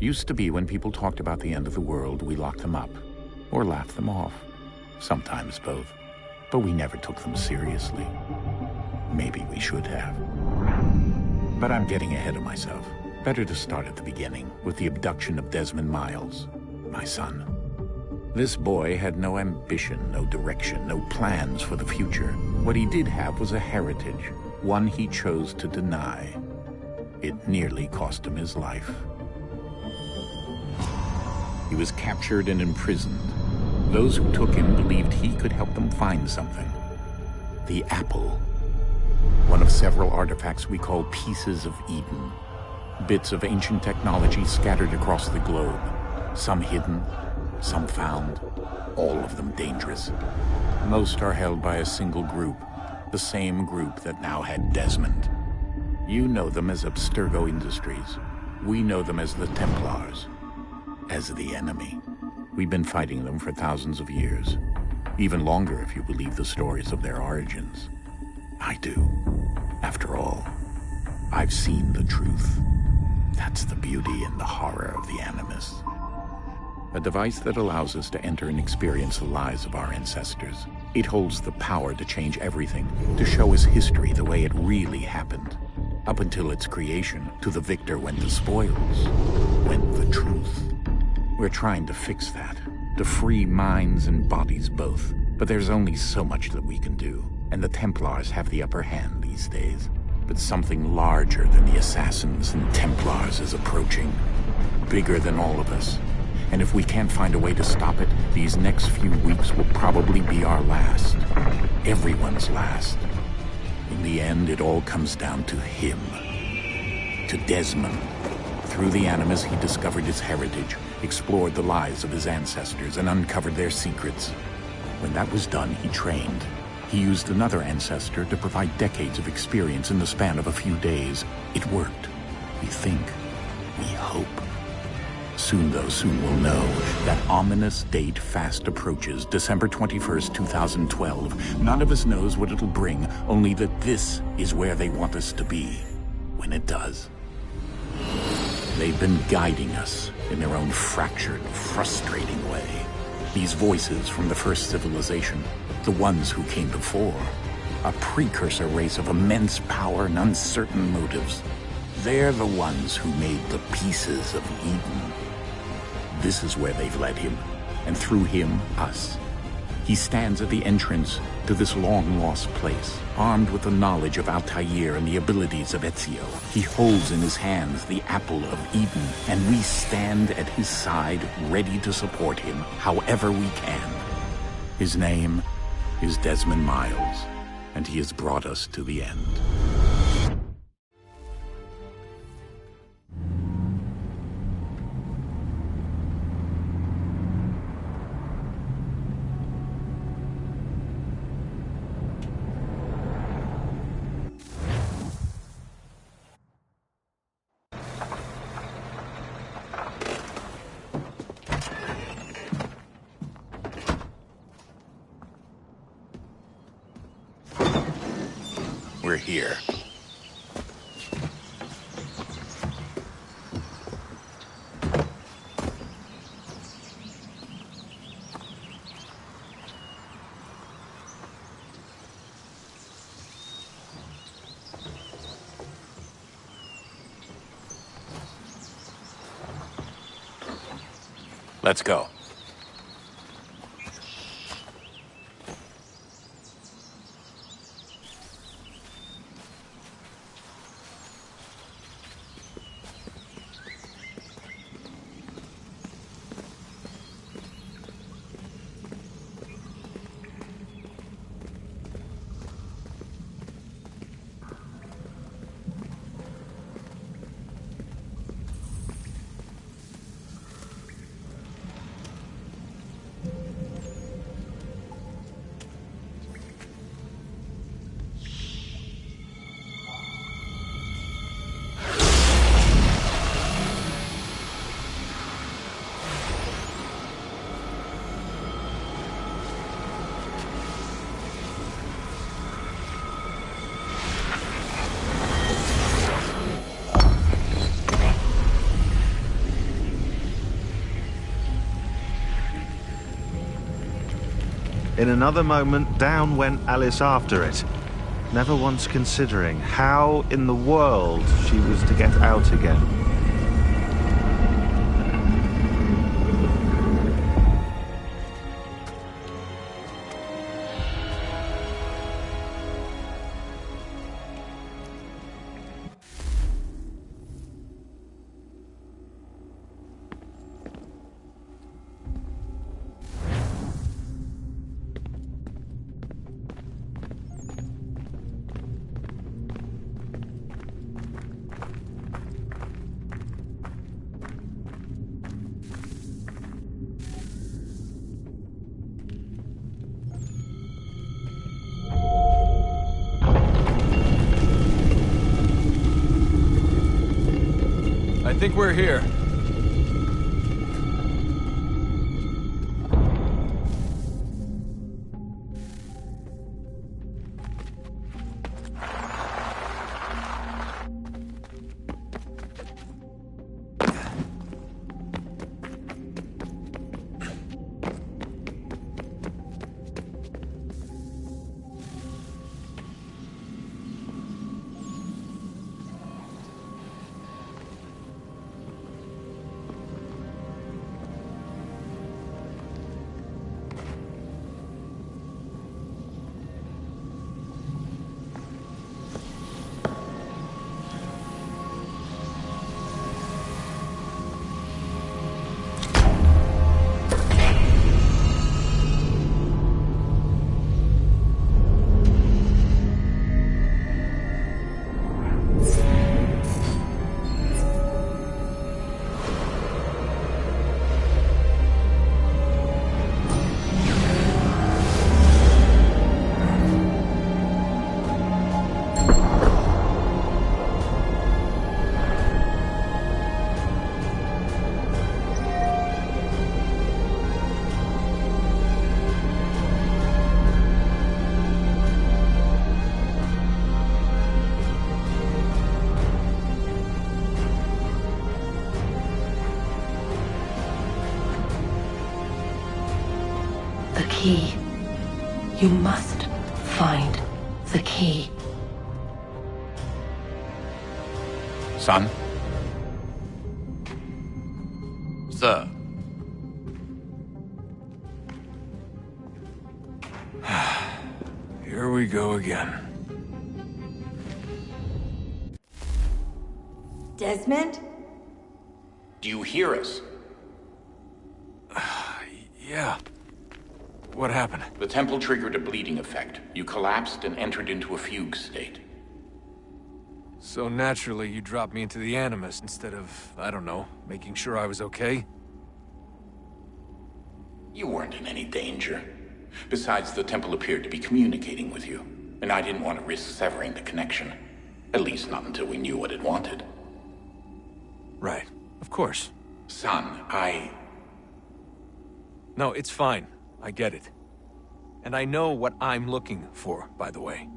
Used to be when people talked about the end of the world, we locked them up. Or laughed them off. Sometimes both. But we never took them seriously. Maybe we should have. But I'm getting ahead of myself. Better to start at the beginning, with the abduction of Desmond Miles, my son. This boy had no ambition, no direction, no plans for the future. What he did have was a heritage, one he chose to deny. It nearly cost him his life. He was captured and imprisoned. Those who took him believed he could help them find something. The apple. One of several artifacts we call Pieces of Eden. Bits of ancient technology scattered across the globe. Some hidden, some found, all of them dangerous. Most are held by a single group, the same group that now had Desmond. You know them as Abstergo Industries. We know them as the Templars, as the enemy. We've been fighting them for thousands of years, even longer if you believe the stories of their origins. I do. After all, I've seen the truth. That's the beauty and the horror of the Animus. A device that allows us to enter and experience the lives of our ancestors. It holds the power to change everything, to show us history the way it really happened. Up until its creation, to the victor went the spoils, went the truth. We're trying to fix that, to free minds and bodies both. But there's only so much that we can do, and the Templars have the upper hand these days. But something larger than the Assassins and Templars is approaching, bigger than all of us. And if we can't find a way to stop it, these next few weeks will probably be our last. Everyone's last. In the end, it all comes down to him. To Desmond. Through the Animus, he discovered his heritage, explored the lives of his ancestors, and uncovered their secrets. When that was done, he trained. He used another ancestor to provide decades of experience in the span of a few days. It worked. We think. We hope. Soon, though, soon we'll know. That ominous date fast approaches, December 21st, 2012. None of us knows what it'll bring, only that this is where they want us to be, when it does. They've been guiding us in their own fractured, frustrating way. These voices from the first civilization, the ones who came before, a precursor race of immense power and uncertain motives. They're the ones who made the Pieces of Eden. This is where they've led him, and through him, us. He stands at the entrance to this long-lost place, armed with the knowledge of Altair and the abilities of Ezio. He holds in his hands the Apple of Eden, and we stand at his side, ready to support him however we can. His name is Desmond Miles, and he has brought us to the end. We're here. Let's go. In another moment, down went Alice after it, never once considering how in the world she was to get out again. I think we're here. The key. You must find the key. Son? Sir. Here we go again. Desmond? Do you hear us? Yeah. What happened? The temple triggered a bleeding effect. You collapsed and entered into a fugue state. So naturally, you dropped me into the Animus instead of, I don't know, making sure I was okay? You weren't in any danger. Besides, the temple appeared to be communicating with you, and I didn't want to risk severing the connection. At least not until we knew what it wanted. Right. Of course. Son, No, it's fine. I get it. And I know what I'm looking for, by the way.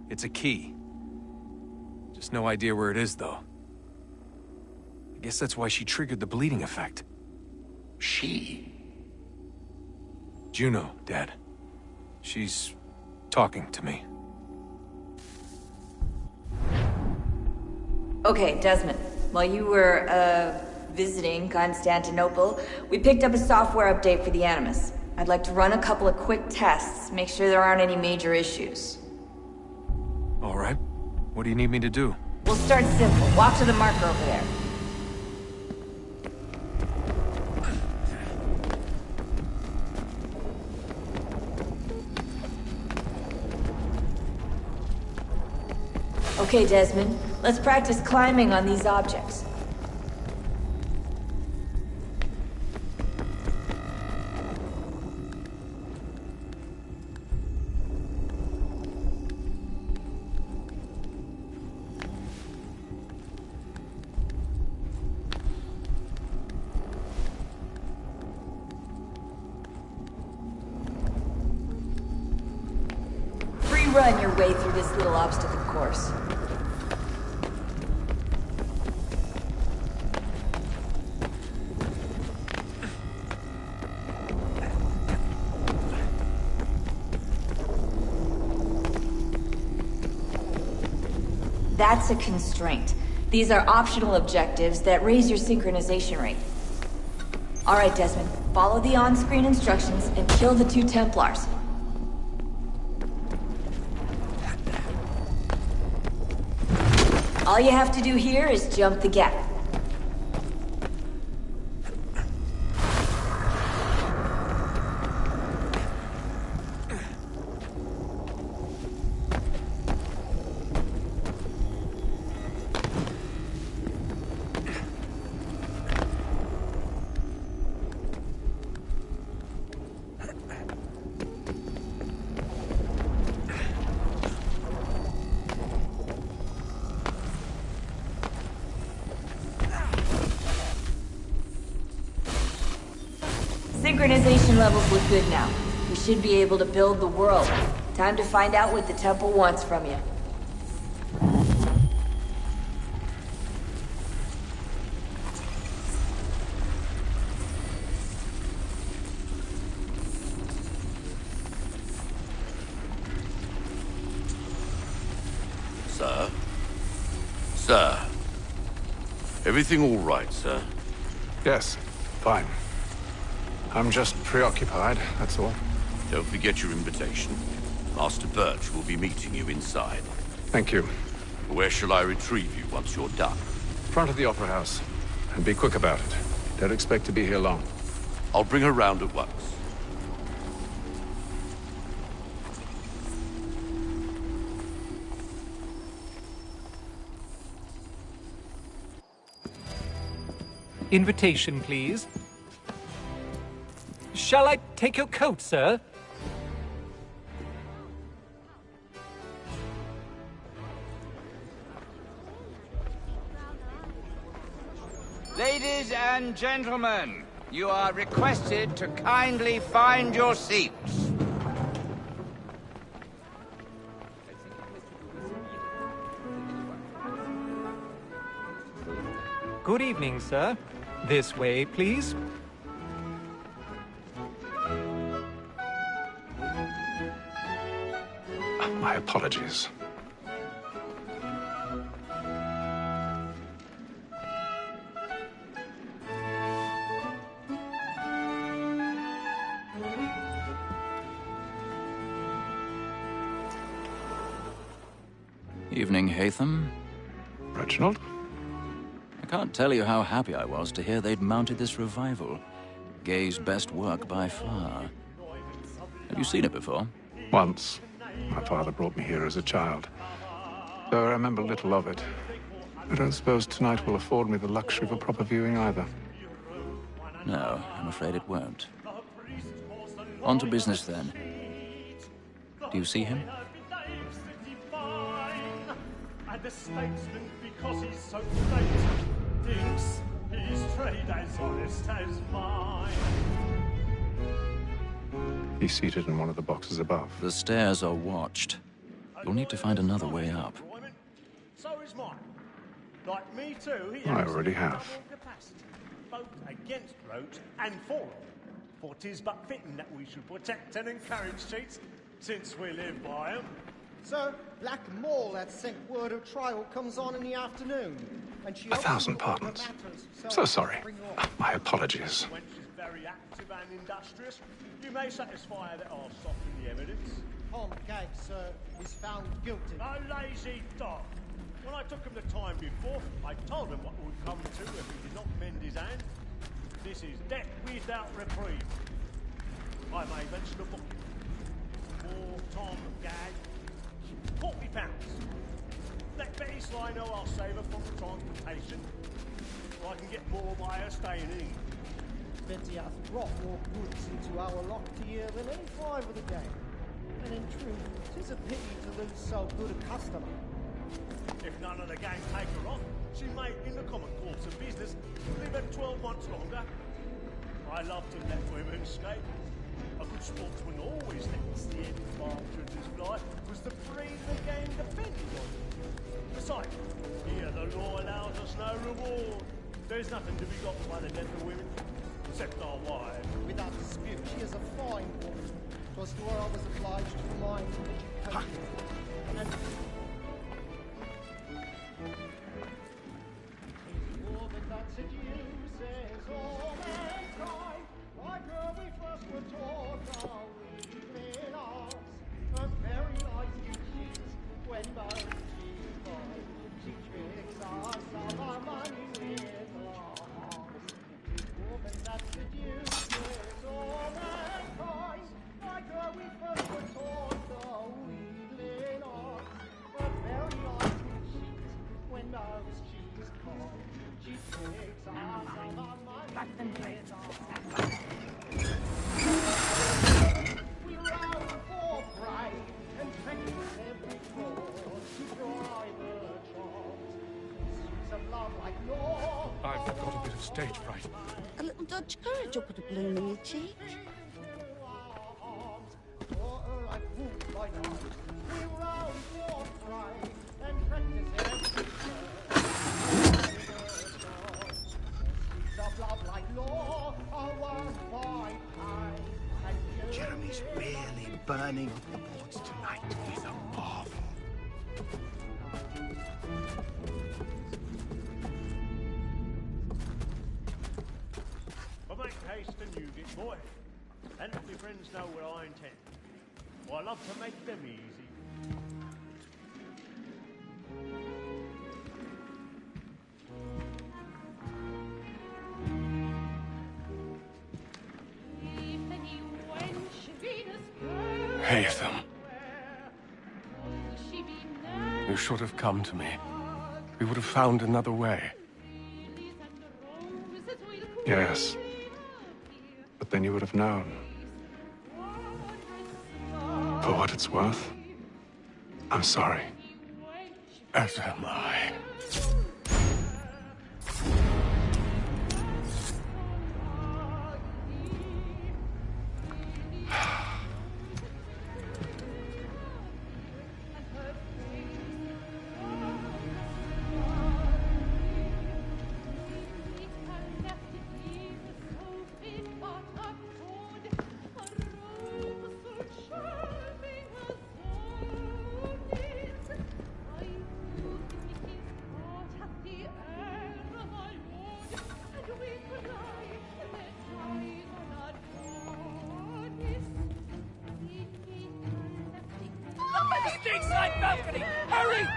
It's a key. Just no idea where it is, though. I guess that's why she triggered the bleeding effect. She? Juno, Dad. She's talking to me. Okay, Desmond. While you were, visiting Constantinople, we picked up a software update for the Animus. I'd like to run a couple of quick tests, make sure there aren't any major issues. All right. What do you need me to do? We'll start simple. Walk to the marker over there. Okay, Desmond. Let's practice climbing on these objects. Run your way through this little obstacle course. That's a constraint. These are optional objectives that raise your synchronization rate. Alright, Desmond. Follow the on-screen instructions and kill the 2 Templars. All you have to do here is jump the gap. Synchronization levels look good now. We should be able to build the world. Time to find out what the temple wants from you. Sir? Sir? Everything all right, sir? Yes, fine. I'm just preoccupied, that's all. Don't forget your invitation. Master Birch will be meeting you inside. Thank you. Where shall I retrieve you once you're done? Front of the Opera House. And be quick about it. Don't expect to be here long. I'll bring her round at once. Invitation, please. Shall I take your coat, sir? Ladies and gentlemen, you are requested to kindly find your seats. Good evening, sir. This way, please. My apologies. Evening, Haytham. Reginald? I can't tell you how happy I was to hear they'd mounted this revival. Gay's best work by far. Have you seen it before? Once. My father brought me here as a child. Though I remember little of it. I don't suppose tonight will afford me the luxury of a proper viewing either. No, I'm afraid it won't. On to business then. Do you see him? And the statesman, because he's so great, thinks his trade as honest as mine. He's seated in one of the boxes above. The stairs are watched. You'll need to find another way up. So is mine. Like me too, he I already have. capacity, both against roads and for them. For 'tis but fitting that we should protect and encourage cheats, since we live by them. Sir, Black Mall had sent word of trial comes on in the afternoon. And she 1,000 pardons. So sorry. My apologies. When she's very active and industrious, you may satisfy her that I'll soften the evidence. Tom Gag, sir, is found guilty. A lazy dog. When I took him the time before, I told him what would come to if he did not mend his hand. This is death without reprieve. I may mention a book. For Tom Gag, £40. Let Betty Sly know I'll save her from transportation, so I can get more by her staying in. Betty hath brought more goods into our locked here than any five of the gang. And in truth, 'tis a pity to lose so good a customer. If none of the gang take her on, she may, in the common course of business, live her 12 months longer. I love to let women escape. A good sportsman always lets the end partridges fly, was the freedom the game depended on. Besides, here the law allows us no reward. There's nothing to be got by the death of women, except our wives. Without dispute, she is a fine woman. 'Twas to her I was obliged to remind and educate. And I've got a bit of stage fright. A little Dodge courage will put a bloom in your cheek. Jeremy's really burning up the boards tonight. He's a marvel. But make haste and use it, boy. And if your friends know what I intend. I love to make them easy. Haytham. You should have come to me. We would have found another way. Yes. But then you would have known. For what it's worth, I'm sorry. As am I. Stateside balcony! Hurry!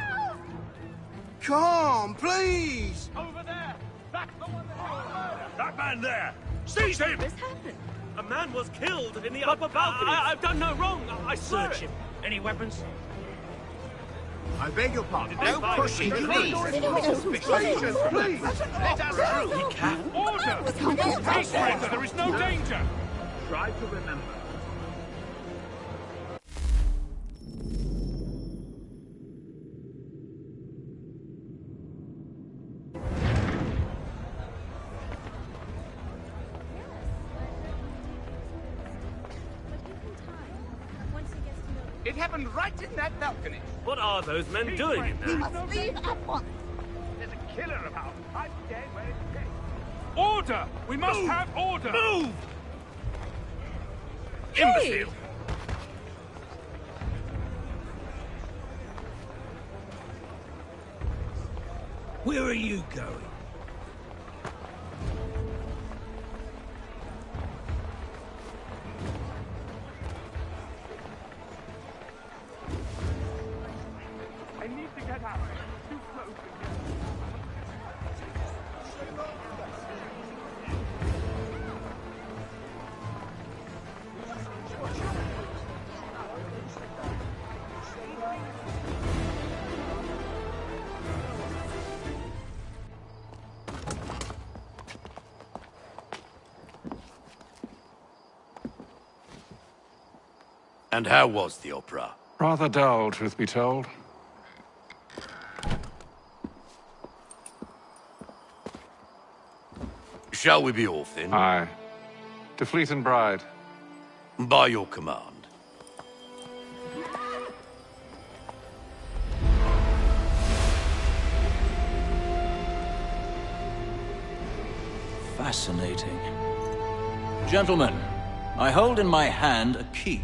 Come, please! Over there! That's the one that... That man there! Seize him! What's happened? A man was killed in the upper balcony. I've done no wrong. I swear Search him. Any weapons? I beg your pardon. No pushing, please! Please, please! Let us through! He can't. Order! Peace, friends! There is no danger! Try to remember. It happened right in that balcony. What are those men doing in We there? must leave at once. There's a killer about. I'm dead where it's dead. Order! We must have order! Move! Imbecile! Where are you going? I need to get out. It's too close. And how was the opera? Rather dull, truth be told. Shall we be off then? Aye. To Fleet and Bride. By your command. Fascinating. Gentlemen, I hold in my hand a key.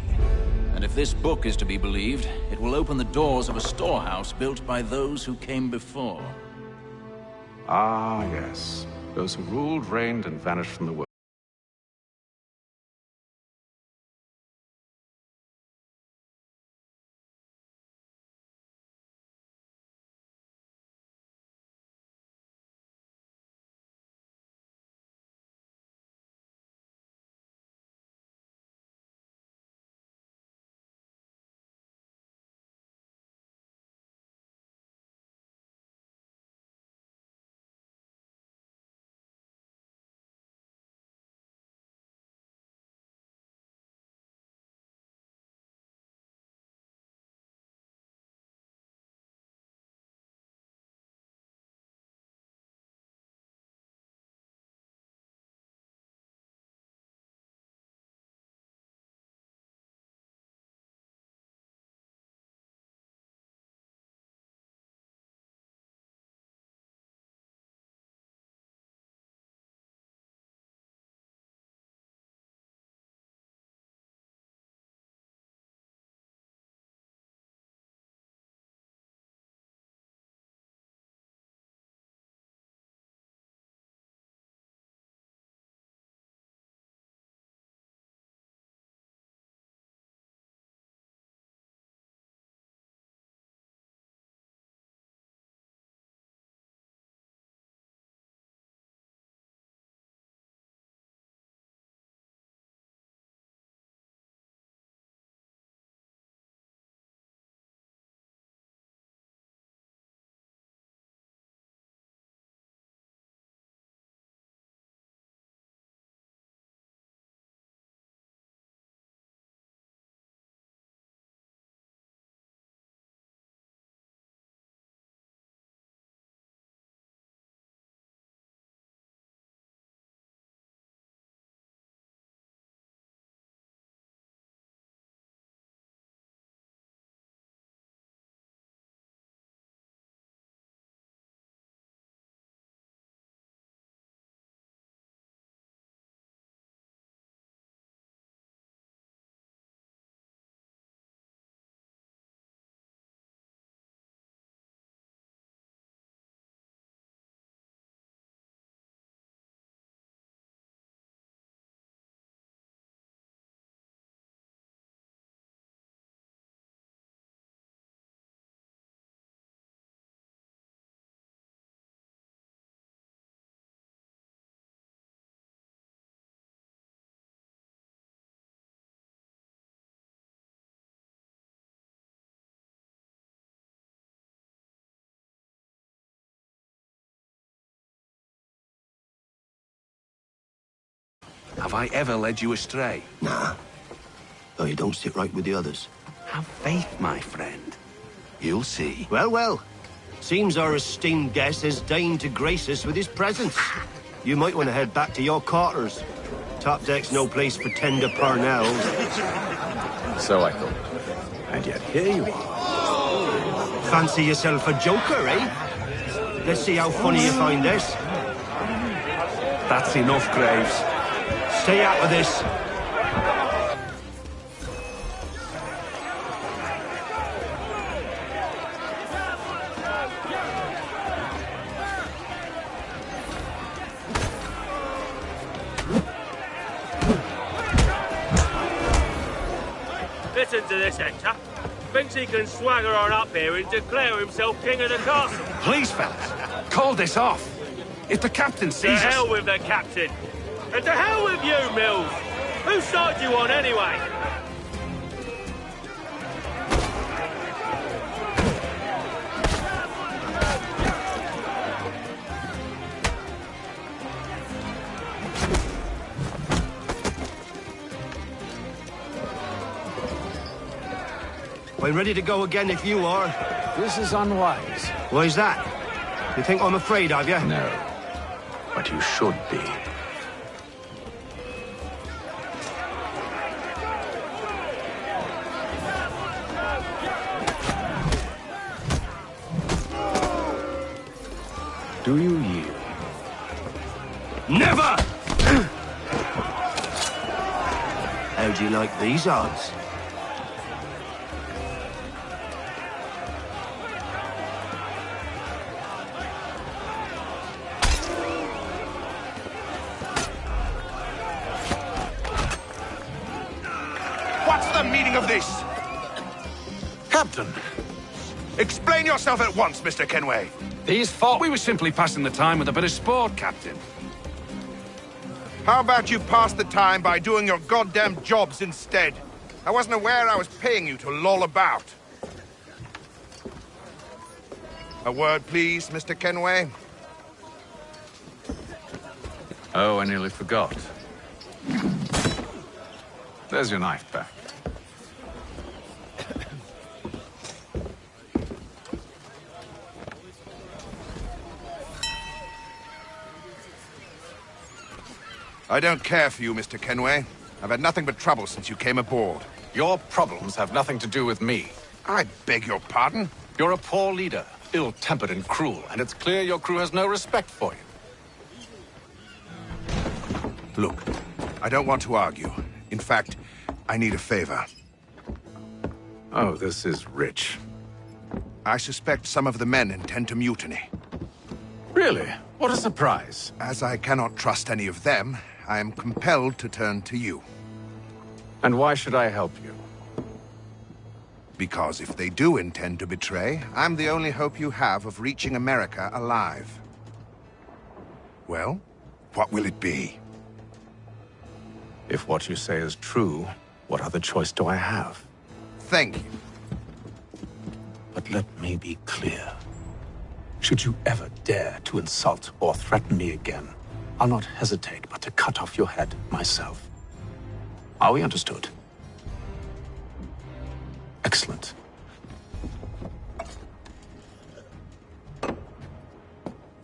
And if this book is to be believed, it will open the doors of a storehouse built by those who came before. Ah, yes. Those who ruled, reigned, and vanished from the world. Have I ever led you astray? Nah. Though you don't sit right with the others. Have faith, my friend. You'll see. Well, well. Seems our esteemed guest has deigned to grace us with his presence. You might want to head back to your quarters. Top deck's no place for tender Parnells. So I thought. And yet here you are. Fancy yourself a joker, eh? Let's see how funny you find this. That's enough, Graves. Stay out of this. Listen to this, Hector. Thinks he can swagger on up here and declare himself king of the castle. Please, fellas, call this off. If the captain sees us... To hell with the captain. And to hell with you, Mills. Whose side you on, anyway? I'm ready to go again if you are. This is unwise. Why's that? You think I'm afraid of you? No. But you should be. Do you yield? Never! How do you like these odds? What's the meaning of this? Captain! Explain yourself at once, Mr. Kenway. These folk... We were simply passing the time with a bit of sport, Captain. How about you pass the time by doing your goddamn jobs instead? I wasn't aware I was paying you to loll about. A word, please, Mr. Kenway. Oh, I nearly forgot. There's your knife back. I don't care for you, Mr. Kenway. I've had nothing but trouble since you came aboard. Your problems have nothing to do with me. I beg your pardon? You're a poor leader, ill-tempered and cruel, and it's clear your crew has no respect for you. Look, I don't want to argue. In fact, I need a favor. Oh, this is rich. I suspect some of the men intend to mutiny. Really? What a surprise. As I cannot trust any of them, I am compelled to turn to you. And why should I help you? Because if they do intend to betray, I'm the only hope you have of reaching America alive. Well, what will it be? If what you say is true, what other choice do I have? Thank you. But let me be clear. Should you ever dare to insult or threaten me again, I'll not hesitate but to cut off your head myself. Are we understood? Excellent.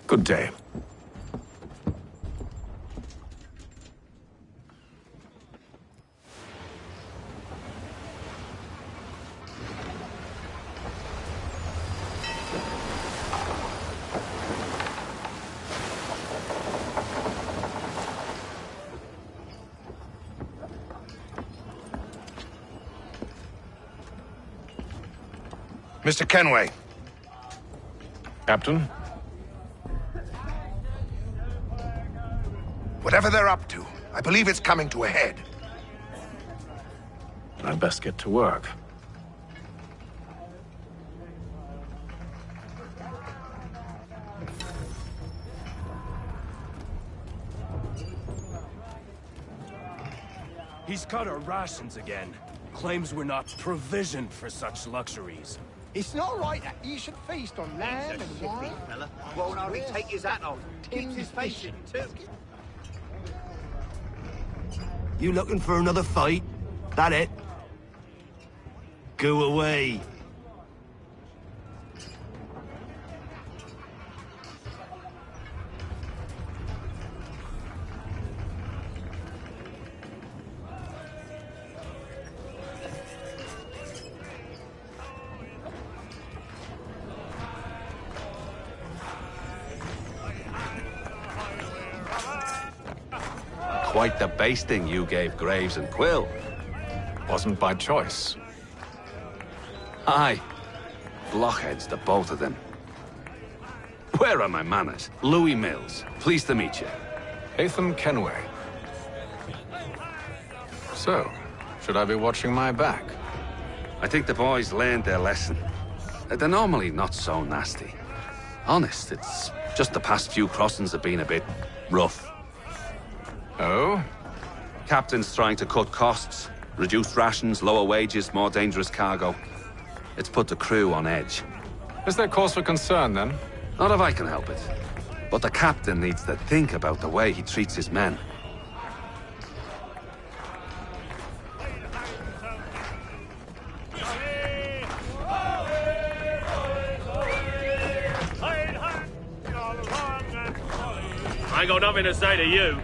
Good day. Mr. Kenway. Captain? Whatever they're up to, I believe it's coming to a head. I'd best get to work. He's cut our rations again. Claims we're not provisioned for such luxuries. It's not right that you should feast on lamb and wine. Fella. Won't hardly take his hat off. Keeps his face in, too. You looking for another fight? That it? Go away. Quite the basting you gave Graves and Quill. Wasn't by choice. Aye. Blockheads, the both of them. Where are my manners? Louis Mills. Pleased to meet you. Haytham Kenway. So, should I be watching my back? I think the boys learned their lesson. They're normally not so nasty. Honest, it's just the past few crossings have been a bit rough. Oh? Captain's trying to cut costs. Reduced rations, lower wages, more dangerous cargo. It's put the crew on edge. Is there cause for concern, then? Not if I can help it. But the captain needs to think about the way he treats his men. I ain't got nothing to say to you.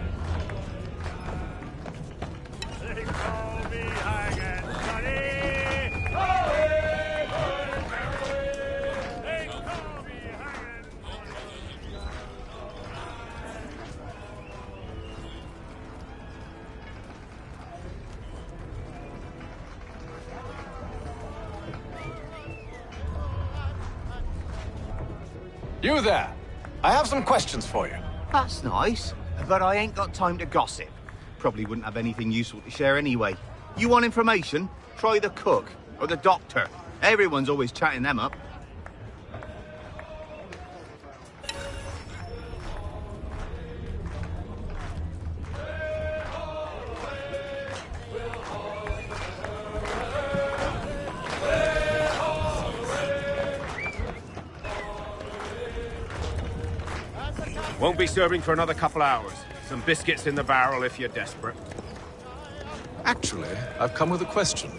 You there! I have some questions for you. That's nice, but I ain't got time to gossip. Probably wouldn't have anything useful to share anyway. You want information? Try the cook or the doctor. Everyone's always chatting them up. Won't be serving for another couple hours. Some biscuits in the barrel if you're desperate. Actually, I've come with a question.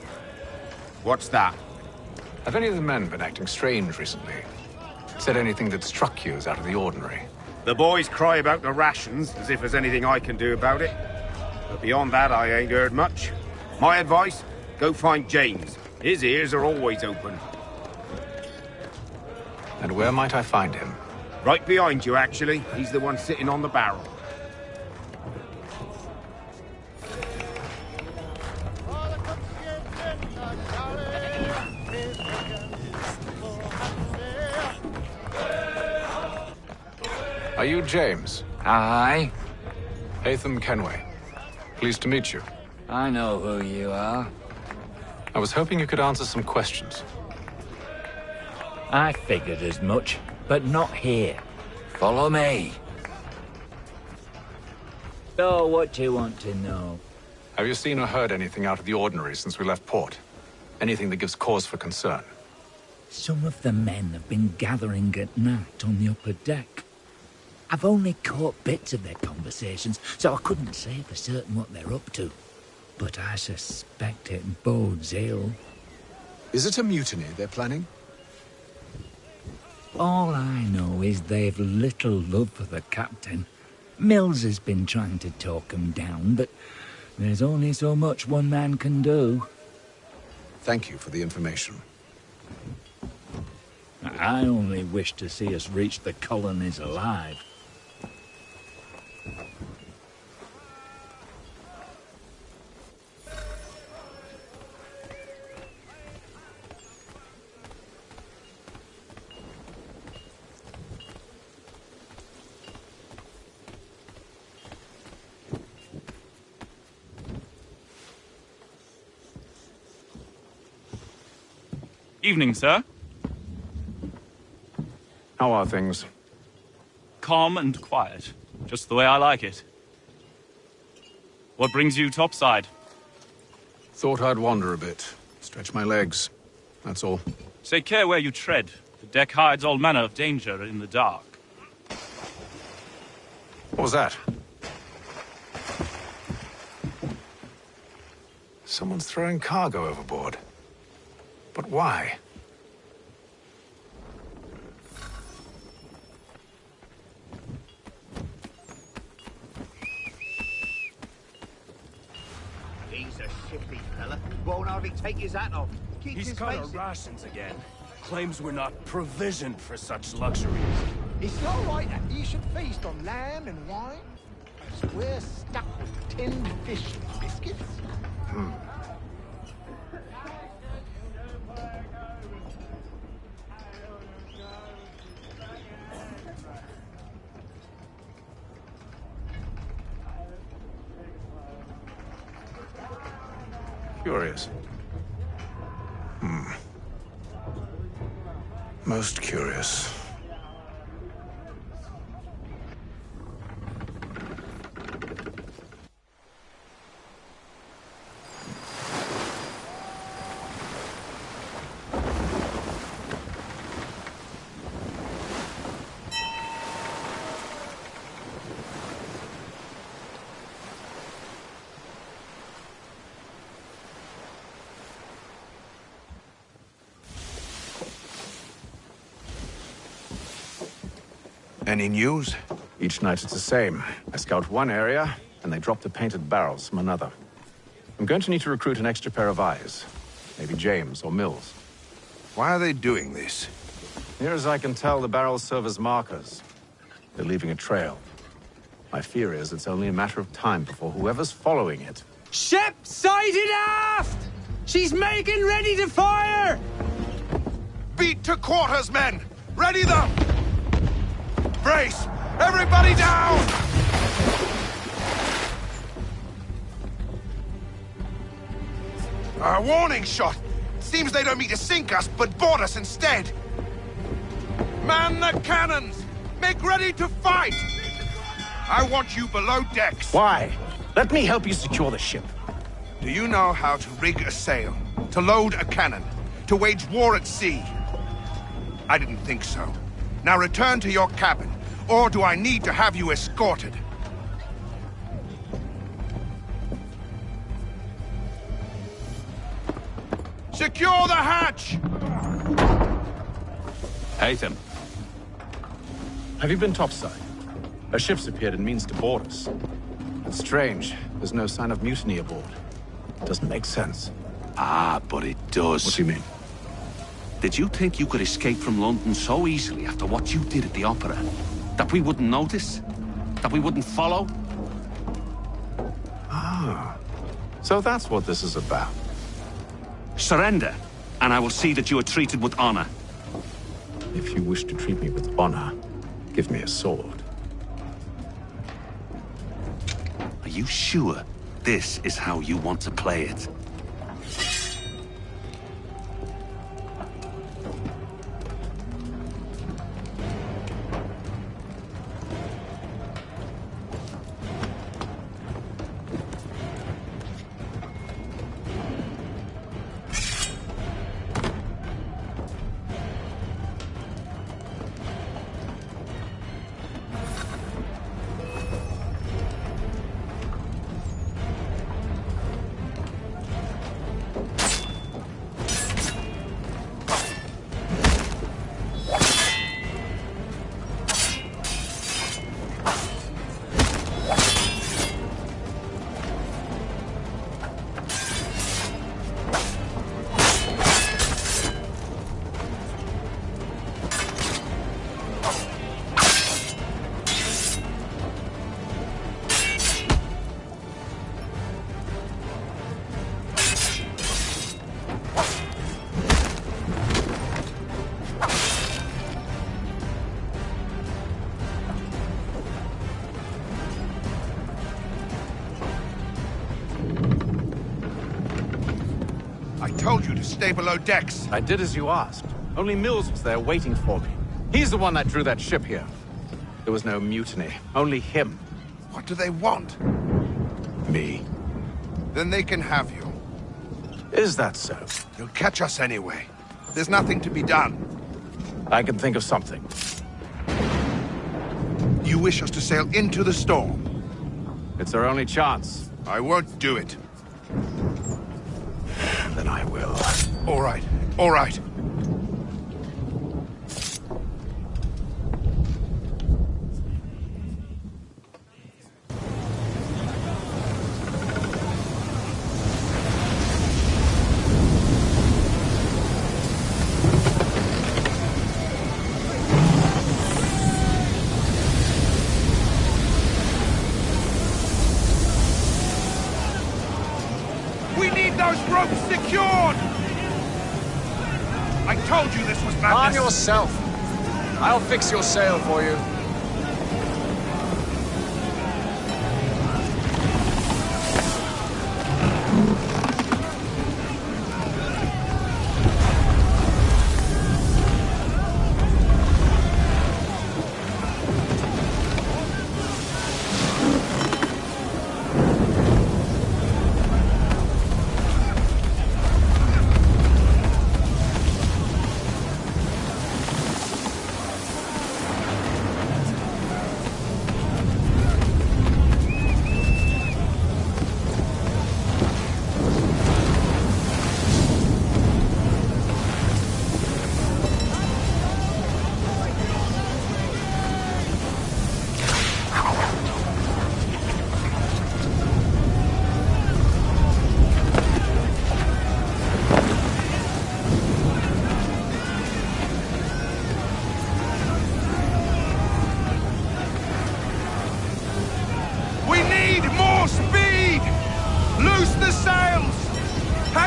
What's that? Have any of the men been acting strange recently? Said anything that struck you as out of the ordinary? The boys cry about the rations, as if there's anything I can do about it. But beyond that, I ain't heard much. My advice? Go find James. His ears are always open. And where might I find him? Right behind you, actually. He's the one sitting on the barrel. Are you James? Aye. Haytham Kenway. Pleased to meet you. I know who you are. I was hoping you could answer some questions. I figured as much, but not here. Follow me. So, what do you want to know? Have you seen or heard anything out of the ordinary since we left port? Anything that gives cause for concern? Some of the men have been gathering at night on the upper deck. I've only caught bits of their conversations, so I couldn't say for certain what they're up to. But I suspect it bodes ill. Is it a mutiny they're planning? All I know is they've little love for the captain. Mills has been trying to talk him down, but there's only so much one man can do. Thank you for the information. I only wish to see us reach the colonies alive. Evening, sir. How are things? Calm and quiet. Just the way I like it. What brings you topside? Thought I'd wander a bit. Stretch my legs. That's all. Take care where you tread. The deck hides all manner of danger in the dark. What was that? Someone's throwing cargo overboard. But why? He's a shifty fella. Won't hardly take his hat off. Keeps He's his cut our face in- rations again. Claims we're not provisioned for such luxuries. Is your right that he should feast on lamb and wine? As we're stuck with tinned fish and biscuits? Curious. Most curious. Any news? Each night it's the same. I scout one area, and they drop the painted barrels from another. I'm going to need to recruit an extra pair of eyes. Maybe James or Mills. Why are they doing this? Near as I can tell, the barrels serve as markers. They're leaving a trail. My fear is it's only a matter of time before whoever's following it... Ship sighted aft! She's making ready to fire! Beat to quarters, men! Ready them! Brace! Everybody down! A warning shot! Seems they don't mean to sink us, but board us instead! Man the cannons! Make ready to fight! I want you below decks. Why? Let me help you secure the ship. Do you know how to rig a sail? To load a cannon? To wage war at sea? I didn't think so. Now return to your cabin, or do I need to have you escorted? Secure the hatch! Haytham. Have you been topside? A ship's appeared and means to board us. It's strange. There's no sign of mutiny aboard. Doesn't make sense. Ah, but it does. What do you mean? Did you think you could escape from London so easily after what you did at the Opera? That we wouldn't notice? That we wouldn't follow? Ah. So that's what this is about. Surrender, and I will see that you are treated with honor. If you wish to treat me with honor, give me a sword. Are you sure this is how you want to play it? Stay below decks. I did as you asked. Only Mills was there waiting for me. He's the one that drew that ship here. There was no mutiny, only him. What do they want? Me. Then they can have you. Is that so? They'll catch us anyway. There's nothing to be done. I can think of something. You wish us to sail into the storm? It's our only chance. I won't do it. then I will. All right, all right. We need those ropes secured! I told you this was madness. Arm yourself. I'll fix your sail for you.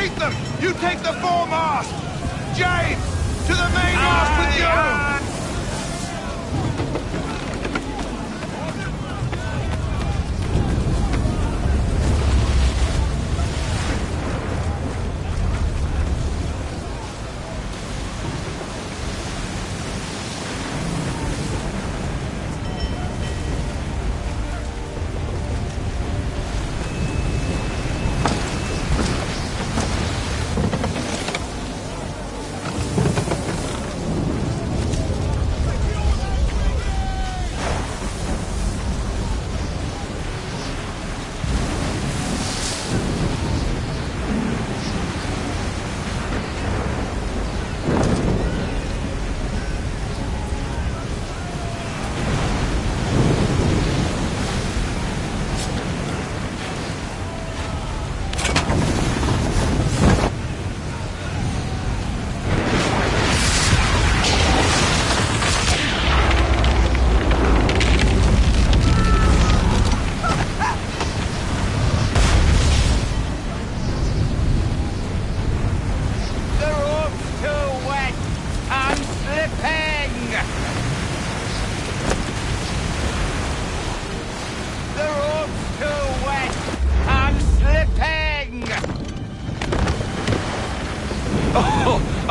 Haytham, you take the foremast! James, to the mainmast with you!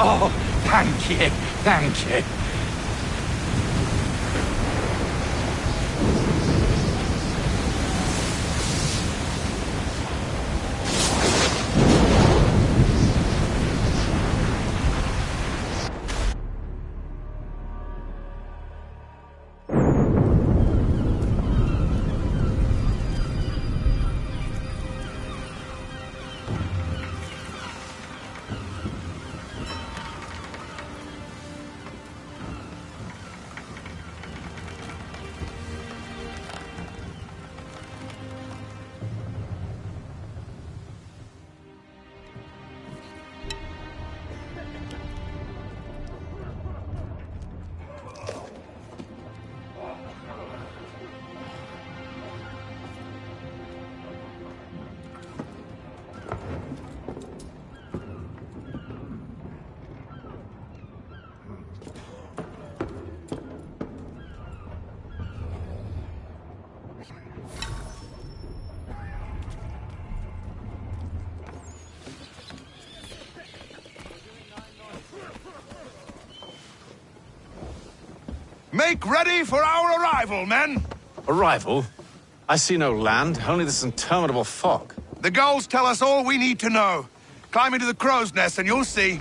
Oh, thank you, thank you. Make ready for our arrival, men! Arrival? I see no land, only this interminable fog. The gulls tell us all we need to know. Climb into the crow's nest and you'll see.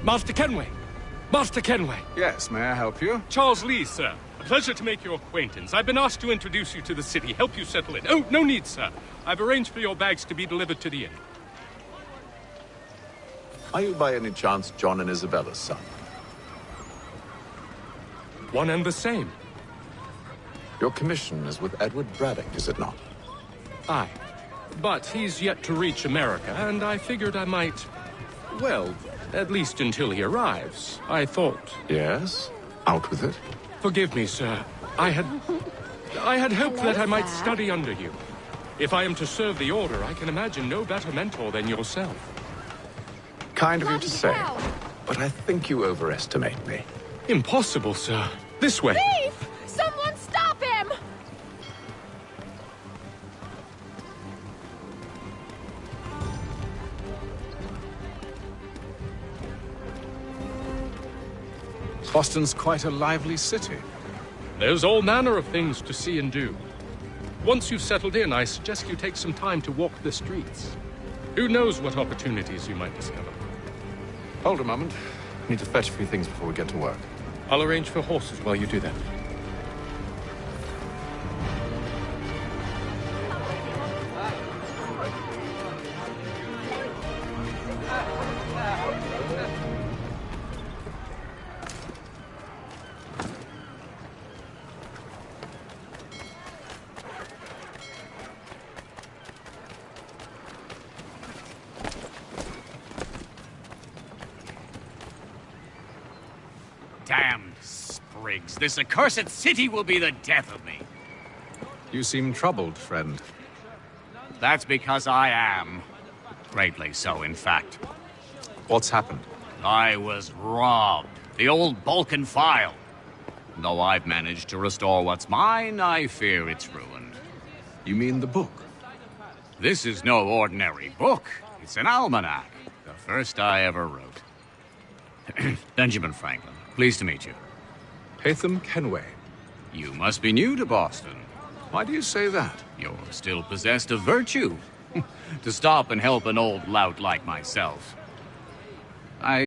Master Kenway! Master Kenway! Yes, may I help you? Charles Lee, sir. A pleasure to make your acquaintance. I've been asked to introduce you to the city, help you settle in. Oh, no need, sir. I've arranged for your bags to be delivered to the inn. Are you by any chance John and Isabella's son? One and the same. Your commission is with Edward Braddock, is it not? Aye. But he's yet to reach America, and I figured I might... Well, at least until he arrives, I thought. Yes? Out with it. Forgive me, sir. I had hoped that I might study under you. If I am to serve the Order, I can imagine no better mentor than yourself. Kind of you to say, but I think you overestimate me. Impossible, sir. This way. Thief! Someone stop him! Boston's quite a lively city. There's all manner of things to see and do. Once you've settled in, I suggest you take some time to walk the streets. Who knows what opportunities you might discover. Hold a moment. I need to fetch a few things before we get to work. I'll arrange for horses while you do that. Damn sprigs. This accursed city will be the death of me. You seem troubled, friend. That's because I am. Greatly so, in fact. What's happened? I was robbed. The old Balkan file. Though I've managed to restore what's mine, I fear it's ruined. You mean the book? This is no ordinary book. It's an almanac. The first I ever wrote. Benjamin Franklin. Pleased to meet you. Haytham Kenway. You must be new to Boston. Why do you say that? You're still possessed of virtue. To stop and help an old lout like myself. I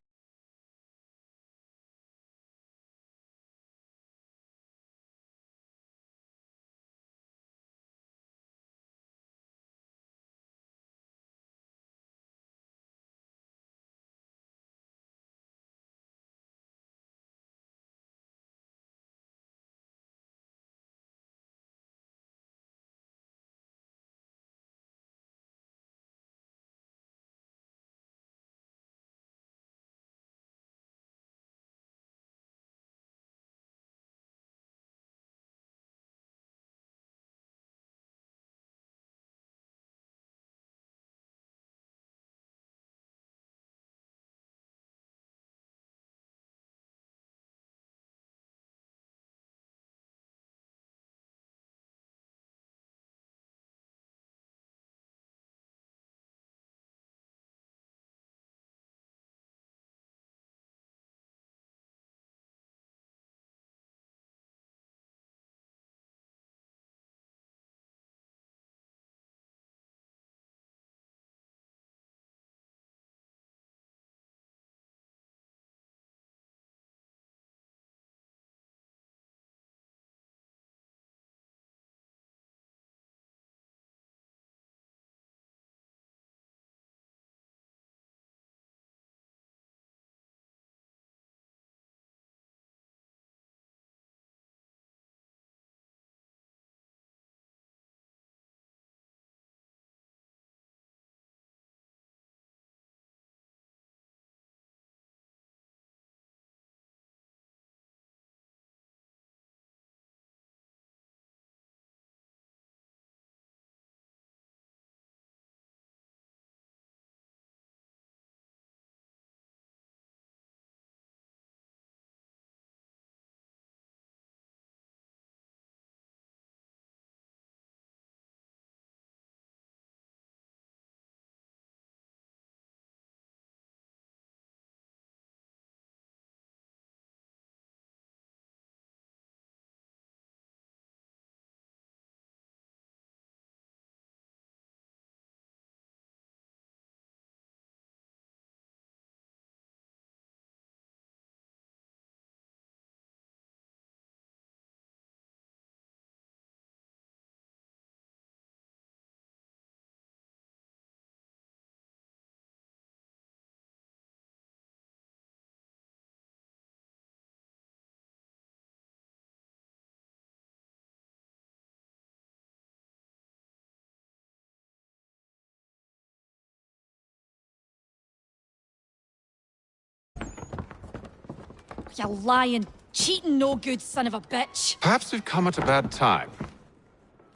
You lying, cheating, no good son of a bitch. Perhaps we've come at a bad time.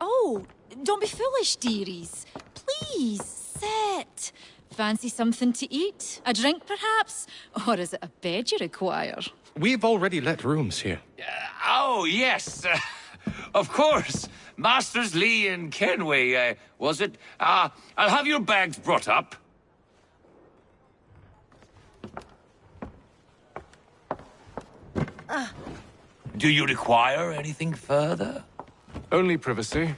Oh, don't be foolish, dearies. Please, sit. Fancy something to eat? A drink, perhaps? Or is it a bed you require? We've already let rooms here. Oh, yes. Of course. Masters Lee and Kenway, was it? I'll have your bags brought up. Do you require anything further? Only privacy.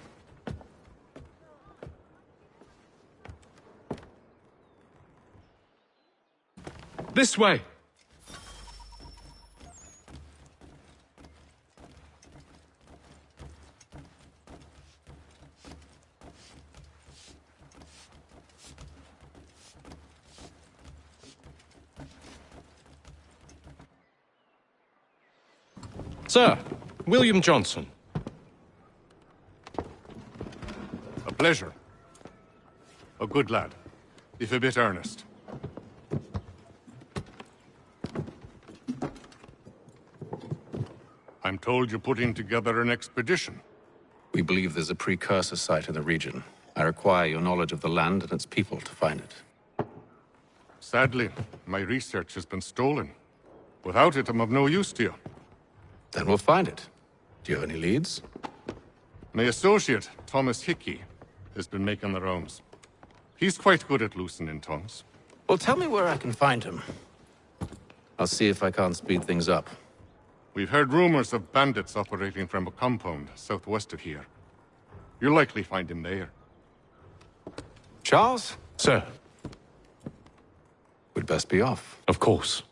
This way! Sir, William Johnson. A pleasure. A good lad, if a bit earnest. I'm told you're putting together an expedition. We believe there's a precursor site in the region. I require your knowledge of the land and its people to find it. Sadly, my research has been stolen. Without it, I'm of no use to you. Then we'll find it. Do you have any leads? My associate, Thomas Hickey, has been making the rounds. He's quite good at loosening tongues. Well, tell me where I can find him. I'll see if I can't speed things up. We've heard rumors of bandits operating from a compound southwest of here. You'll likely find him there. Charles? Sir. We'd best be off. Of course.